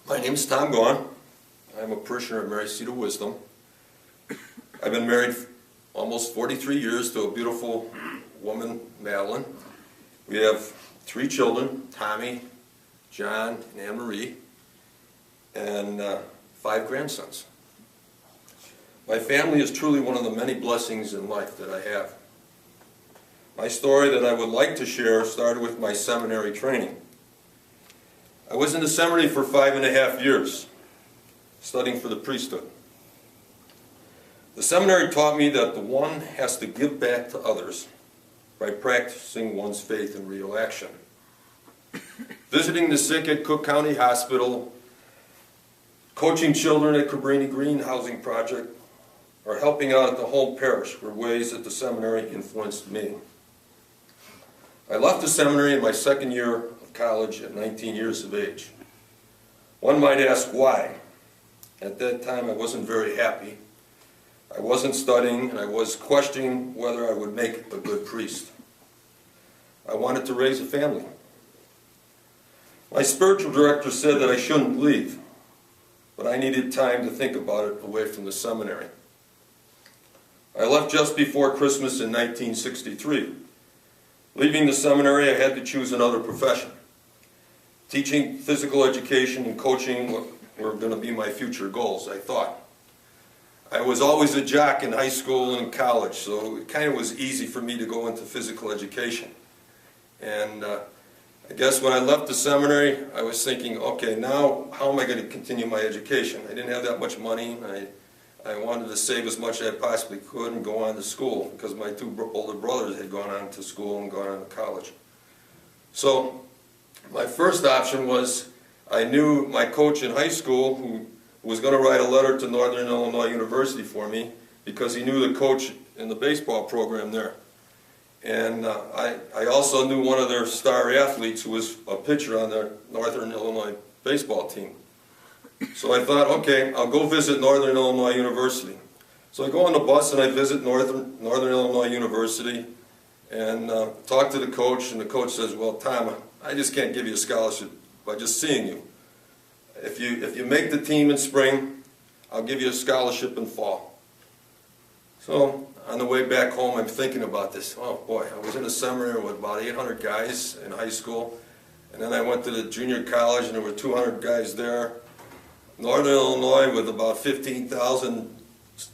My name is Tom Gawne. I'm a parishioner at Mary Seat of Wisdom. I've been married almost 43 years to a beautiful woman, Madeline. We have 3 children, Tommy, John, and Anne Marie, and 5 grandsons. My family is truly one of the many blessings in life that I have. My story that I would like to share started with my seminary training. I was in the seminary for 5.5 years, studying for the priesthood. The seminary taught me that the one has to give back to others by practicing one's faith in real action. Visiting the sick at Cook County Hospital, coaching children at Cabrini Green Housing Project, or helping out at the home parish were ways that the seminary influenced me. I left the seminary in my 2nd year of college at 19 years of age. One might ask why. At that time I wasn't very happy. I wasn't studying, and I was questioning whether I would make a good priest. I wanted to raise a family. My spiritual director said that I shouldn't leave, but I needed time to think about it away from the seminary. I left just before Christmas in 1963. Leaving the seminary, I had to choose another profession. Teaching, physical education, and coaching were going to be my future goals, I thought. I was always a jock in high school and college, so it kind of was easy for me to go into physical education. And I guess when I left the seminary, I was thinking, okay, now how am I going to continue my education? I didn't have that much money. I wanted to save as much as I possibly could and go on to school, because my 2 older brothers had gone on to school and gone on to college. So my first option was, I knew my coach in high school who was going to write a letter to Northern Illinois University for me, because he knew the coach in the baseball program there. And I also knew one of their star athletes who was a pitcher on their Northern Illinois baseball team. So I thought, okay, I'll go visit Northern Illinois University. So I go on the bus and I visit Northern Illinois University and talk to the coach, and the coach says, well, Tom, I just can't give you a scholarship by just seeing you. If you make the team in spring, I'll give you a scholarship in fall. So on the way back home, I'm thinking about this. Oh boy, I was in a seminary with about 800 guys in high school, and then I went to the junior college and there were 200 guys there. Northern Illinois with about 15,000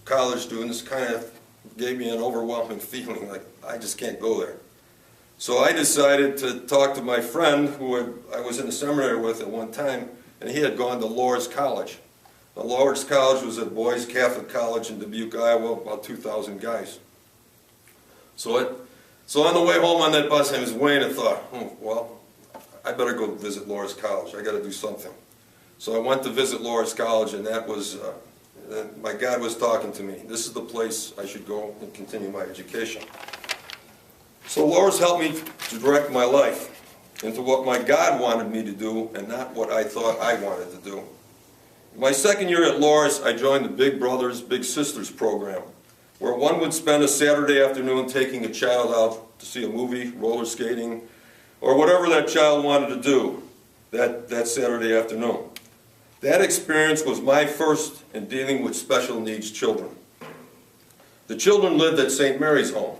college students kind of gave me an overwhelming feeling like I just can't go there. So I decided to talk to my friend who I was in the seminary with at one time, and he had gone to Loras College. Now, Loras College was a boys' Catholic college in Dubuque, Iowa, about 2,000 guys. So on the way home on that bus, I was weighing and thought, well, I better go visit Loras College. I got to do something. So I went to visit Loras College, and that was, my God was talking to me. This is the place I should go and continue my education. So Loras helped me to direct my life into what my God wanted me to do and not what I thought I wanted to do. In my 2nd year at Loras, I joined the Big Brothers, Big Sisters program, where one would spend a Saturday afternoon taking a child out to see a movie, roller skating, or whatever that child wanted to do that Saturday afternoon. That experience was my first in dealing with special needs children. The children lived at St. Mary's home.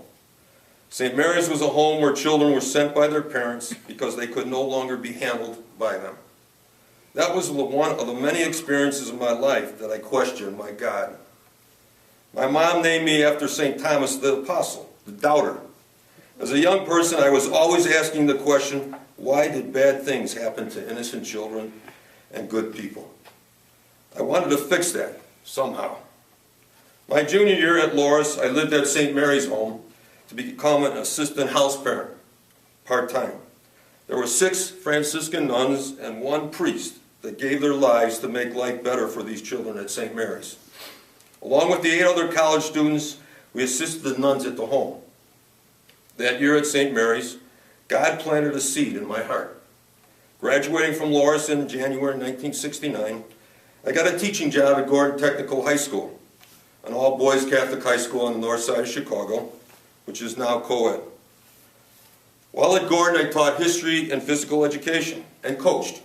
St. Mary's was a home where children were sent by their parents because they could no longer be handled by them. That was one of the many experiences in my life that I questioned my God. My mom named me after St. Thomas the Apostle, the doubter. As a young person, I was always asking the question, why did bad things happen to innocent children and good people? I wanted to fix that somehow. My junior year at Loras, I lived at St. Mary's home to become an assistant house parent, part-time. There were 6 Franciscan nuns and 1 priest that gave their lives to make life better for these children at St. Mary's. Along with the 8 other college students, we assisted the nuns at the home. That year at St. Mary's, God planted a seed in my heart. Graduating from Loras in January 1969, I got a teaching job at Gawne Technical High School, an all-boys Catholic high school on the north side of Chicago, which is now co-ed. While at Gawne, I taught history and physical education and coached.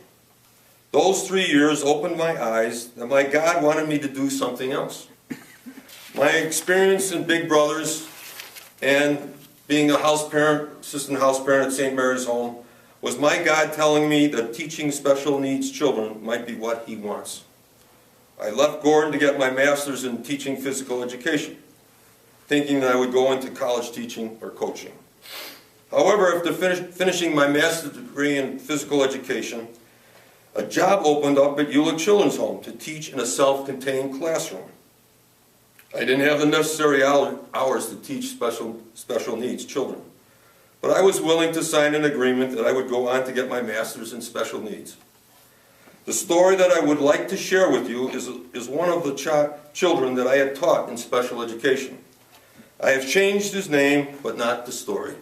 Those 3 years opened my eyes that my God wanted me to do something else. My experience in Big Brothers and being a house parent, assistant house parent at St. Mary's Home, was my God telling me that teaching special needs children might be what He wants. I left Gawne to get my master's in teaching physical education, thinking that I would go into college teaching or coaching. However, after finishing my master's degree in physical education, a job opened up at Ulick Children's Home to teach in a self-contained classroom. I didn't have the necessary hours to teach special needs children, but I was willing to sign an agreement that I would go on to get my master's in special needs. The story that I would like to share with you is one of the children that I had taught in special education. I have changed his name, but not the story.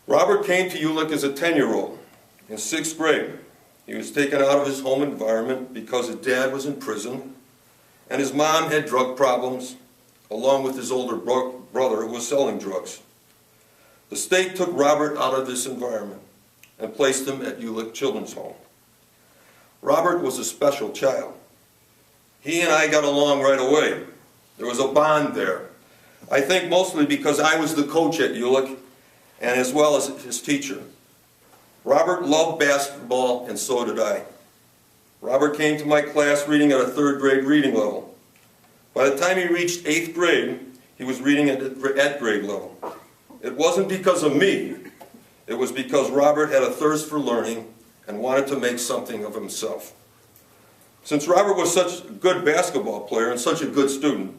Robert came to Ulick as a 10-year-old in 6th grade. He was taken out of his home environment because his dad was in prison and his mom had drug problems, along with his older brother who was selling drugs. The state took Robert out of this environment and placed him at Ulick Children's Home. Robert was a special child. He and I got along right away. There was a bond there. I think mostly because I was the coach at Ulick and as well as his teacher. Robert loved basketball and so did I. Robert came to my class reading at a 3rd grade reading level. By the time he reached 8th grade, he was reading at grade level. It wasn't because of me. It was because Robert had a thirst for learning and wanted to make something of himself. Since Robert was such a good basketball player and such a good student,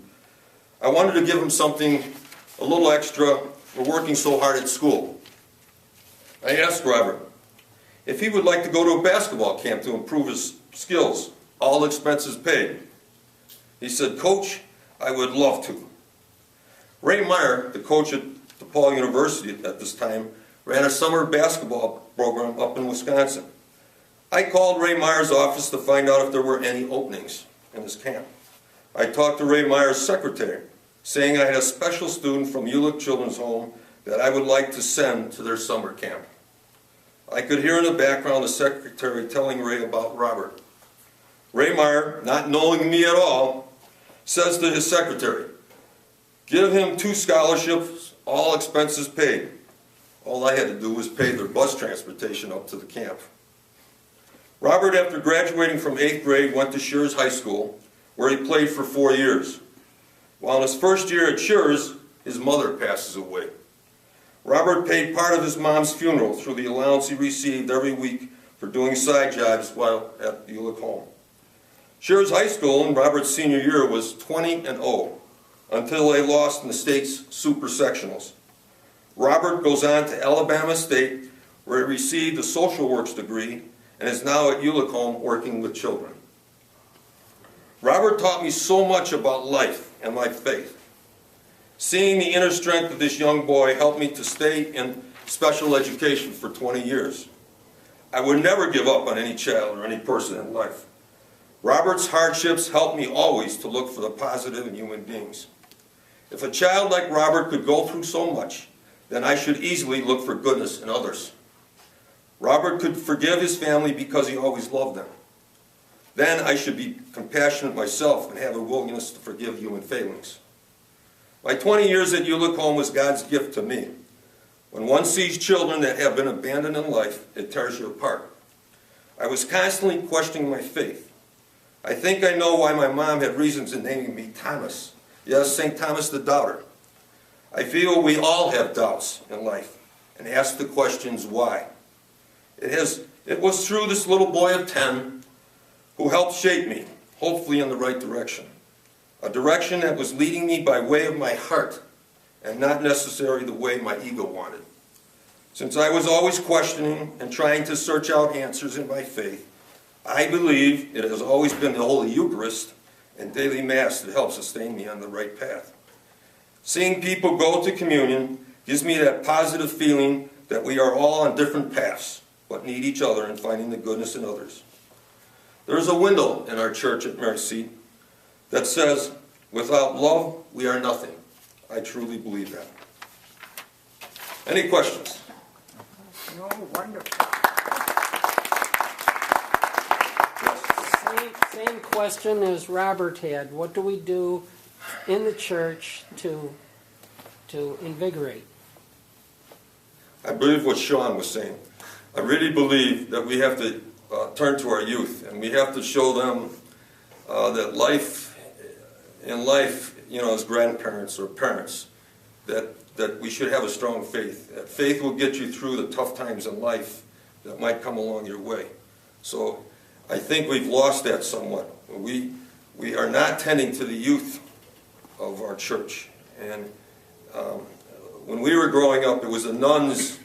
I wanted to give him something a little extra for working so hard at school. I asked Robert if he would like to go to a basketball camp to improve his skills, all expenses paid. He said, "Coach, I would love to." Ray Meyer, the coach at DePaul University at this time, ran a summer basketball program up in Wisconsin. I called Ray Meyer's office to find out if there were any openings in his camp. I talked to Ray Meyer's secretary, saying I had a special student from Ulick Children's Home that I would like to send to their summer camp. I could hear in the background the secretary telling Ray about Robert. Ray Meyer, not knowing me at all, says to his secretary, "Give him 2 scholarships, all expenses paid." All I had to do was pay their bus transportation up to the camp. Robert, after graduating from 8th grade, went to Schurz High School, where he played for 4 years. While in his first year at Schurz, his mother passes away. Robert paid part of his mom's funeral through the allowance he received every week for doing side jobs while at the Ulick home. Schurz High School in Robert's senior year was 20-0 until they lost in the state's super sectionals. Robert goes on to Alabama State, where he received a social works degree and is now at Ulick home working with children. Robert taught me so much about life and my faith. Seeing the inner strength of this young boy helped me to stay in special education for 20 years. I would never give up on any child or any person in life. Robert's hardships helped me always to look for the positive in human beings. If a child like Robert could go through so much, then I should easily look for goodness in others. Robert could forgive his family because he always loved them. Then I should be compassionate myself and have a willingness to forgive human failings. My 20 years at Ulick home was God's gift to me. When one sees children that have been abandoned in life, it tears you apart. I was constantly questioning my faith. I think I know why my mom had reasons in naming me Thomas. Yes, St. Thomas the Doubter. I feel we all have doubts in life and ask the questions why. It was through this little boy of 10 who helped shape me, hopefully in the right direction. A direction that was leading me by way of my heart and not necessarily the way my ego wanted. Since I was always questioning and trying to search out answers in my faith, I believe it has always been the Holy Eucharist and daily Mass that helps sustain me on the right path. Seeing people go to communion gives me that positive feeling that we are all on different paths, but need each other in finding the goodness in others. There is a window in our church at Mary's Seat that says, "Without love, we are nothing." I truly believe that. Any questions? No, wonderful. Same question as Robert had. What do we do in the church to invigorate? I believe what Sean was saying. I really believe that we have to turn to our youth, and we have to show them that in life, as grandparents or parents, that we should have a strong faith. That faith will get you through the tough times in life that might come along your way. So I think we've lost that somewhat. We are not tending to the youth of our church. And when we were growing up, it was the nuns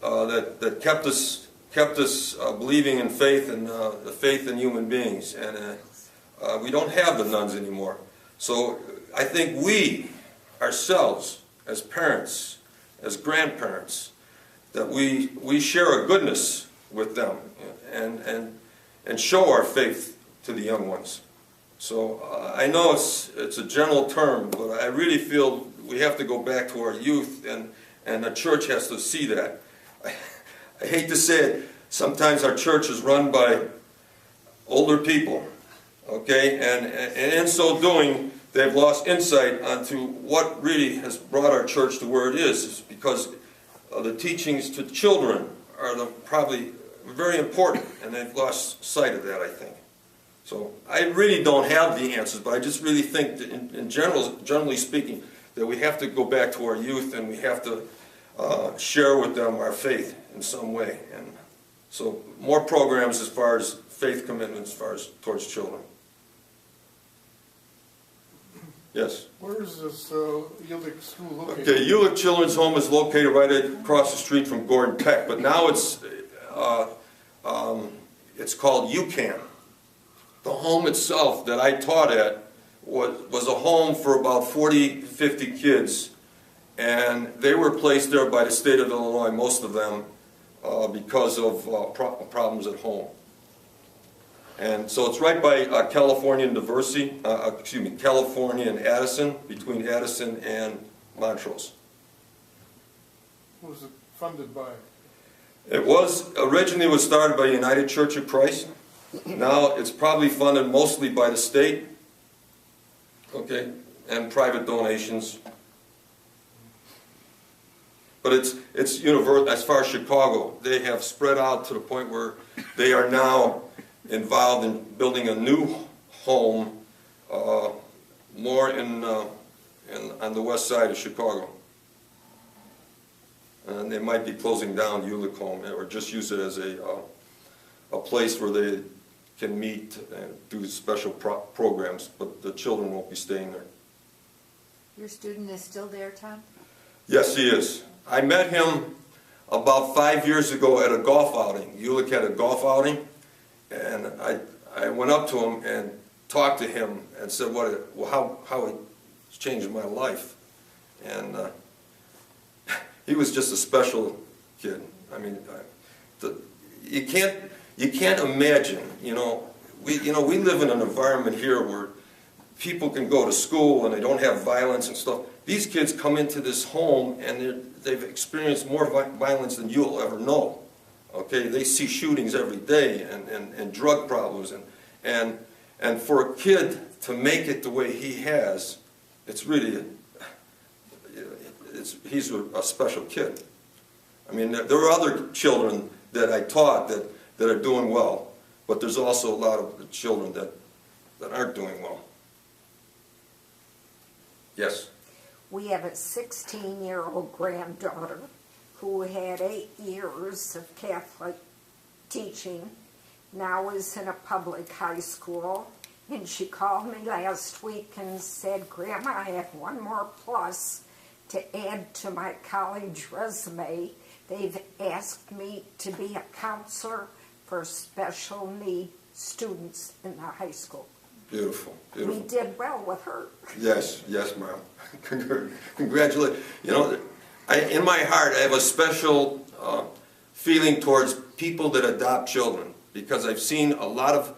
that kept us believing in faith and the faith in human beings. And we don't have the nuns anymore. So I think we ourselves, as parents, as grandparents, that we share a goodness with them and show our faith to the young ones. So I know it's a general term, but I really feel we have to go back to our youth, and the church has to see that. I hate to say it, sometimes our church is run by older people, okay, and in so doing, they've lost insight onto what really has brought our church to where it is. It's because the teachings to children are probably very important, and they've lost sight of that, I think. So I really don't have the answers, but I just really think that in generally speaking, that we have to go back to our youth, and we have to share with them our faith in some way. And so more programs as far as faith commitments as far as towards children. Yes? Where is this Ulick school located? Okay, Ulick Children's Home is located right across the street from Gordon Tech, but now it's called UCAN. The home itself that I taught at was a home for about 40, 50 kids, and they were placed there by the state of Illinois, most of them, because of problems at home. And so it's right by California and California and Addison, between Addison and Montrose. What was it funded by? It was originally was started by United Church of Christ. Now it's probably funded mostly by the state, okay, and private donations. But it's universal. As far as Chicago, they have spread out to the point where they are now involved in building a new home more on the west side of Chicago. And they might be closing down Ulick Home or just use it as a place where they can meet and do special programs, but the children won't be staying there. Your student is still there, Tom? Yes, he is. I met him about 5 years ago at a golf outing. Ulick had a golf outing, and I went up to him and talked to him and said how it's changed my life. And he was just a special kid. I mean, you can't imagine. We live in an environment here where people can go to school and they don't have violence and stuff. These kids come into this home and they've experienced more violence than you'll ever know. Okay, they see shootings every day and drug problems and for a kid to make it the way he has, it's really he's a special kid. I mean, there are other children that I taught that are doing well, but there's also a lot of children that aren't doing well. Yes? We have a 16-year-old granddaughter who had 8 years of Catholic teaching, now is in a public high school, and she called me last week and said, "Grandma, I have one more plus to add to my college resume. They've asked me to be a counselor for special need students in the high school." Beautiful, beautiful. We did well with her. Yes, ma'am. Congratulations. In my heart, I have a special feeling towards people that adopt children, because I've seen a lot of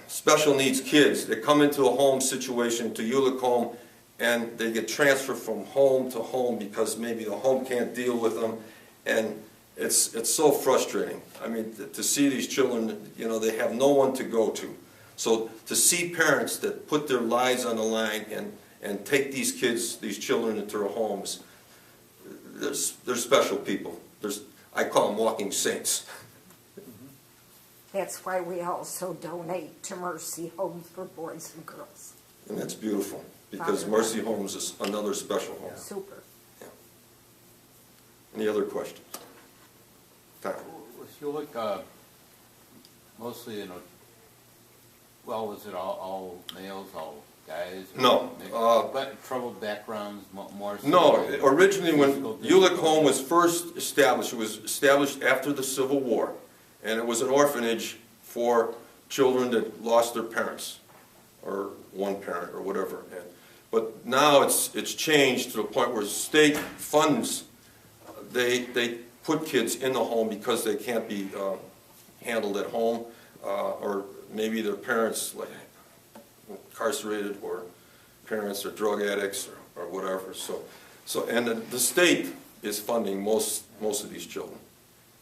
special needs kids that come into a home situation, to Ulick Home, and they get transferred from home to home because maybe the home can't deal with them, and it's so frustrating. I mean, to see these children, you know, they have no one to go to. So to see parents that put their lives on the line and take these kids, these children into their homes, they're special people. I call them walking saints. That's why we also donate to Mercy Homes for Boys and Girls. And that's beautiful, because Mercy Homes is another special home. Super. Any other questions? Tom? If you look, mostly in a, well, was it all males, all guys? No, but troubled backgrounds, more so? No, originally when physical Ulick difficulties? Home was first established, it was established after the Civil War. And it was an orphanage for children that lost their parents, or one parent, or whatever. But now it's changed to the point where state funds, they put kids in the home because they can't be handled at home, or maybe their parents like incarcerated, or parents are drug addicts, or whatever. And the state is funding most of these children.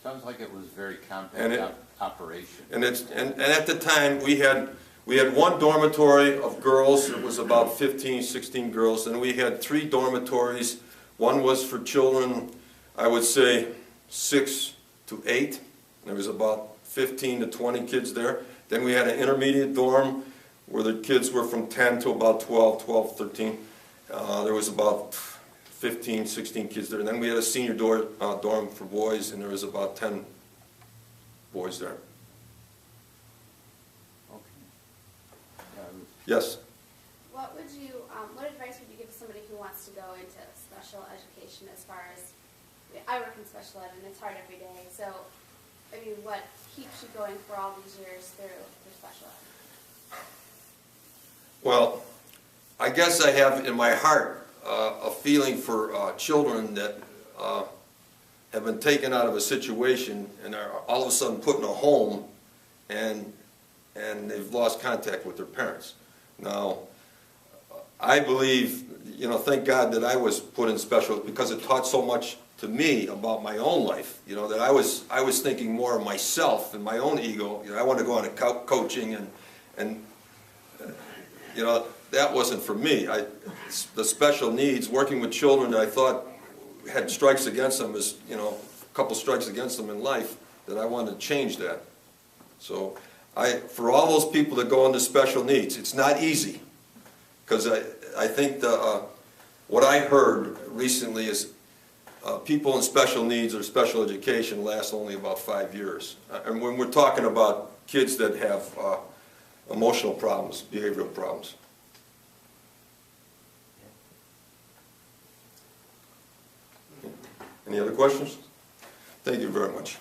Sounds like it was very And compact operation. And at the time, we had one dormitory of girls. It was about 15, 16 girls. And we had 3 dormitories. One was for children, I would say 6 to 8. There was about 15 to 20 kids there. Then we had an intermediate dorm where the kids were from 10 to about 12, 13. There was about 15, 16 kids there. And then we had a senior dorm for boys, and there was about 10 boys there. Okay. Yes? What advice would you give to somebody who wants to go into special education as far as, I work in special ed and it's hard every day, so, I mean, what keeps you going for all these years through special ed? Well, I guess I have in my heart a feeling for children that have been taken out of a situation and are all of a sudden put in a home, and they've lost contact with their parents. Now, I believe, you know, thank God that I was put in special, because it taught so much to me about my own life. You know, that I was thinking more of myself and my own ego. You know, I wanted to go on to coaching, and you know, that wasn't for me. The special needs, working with children that I thought had strikes against them, as you know, a couple strikes against them in life, that I wanted to change that. So for all those people that go into special needs, it's not easy, because I think what I heard recently is people in special needs or special education last only about 5 years. And when we're talking about kids that have emotional problems, behavioral problems. Any other questions? Thank you very much.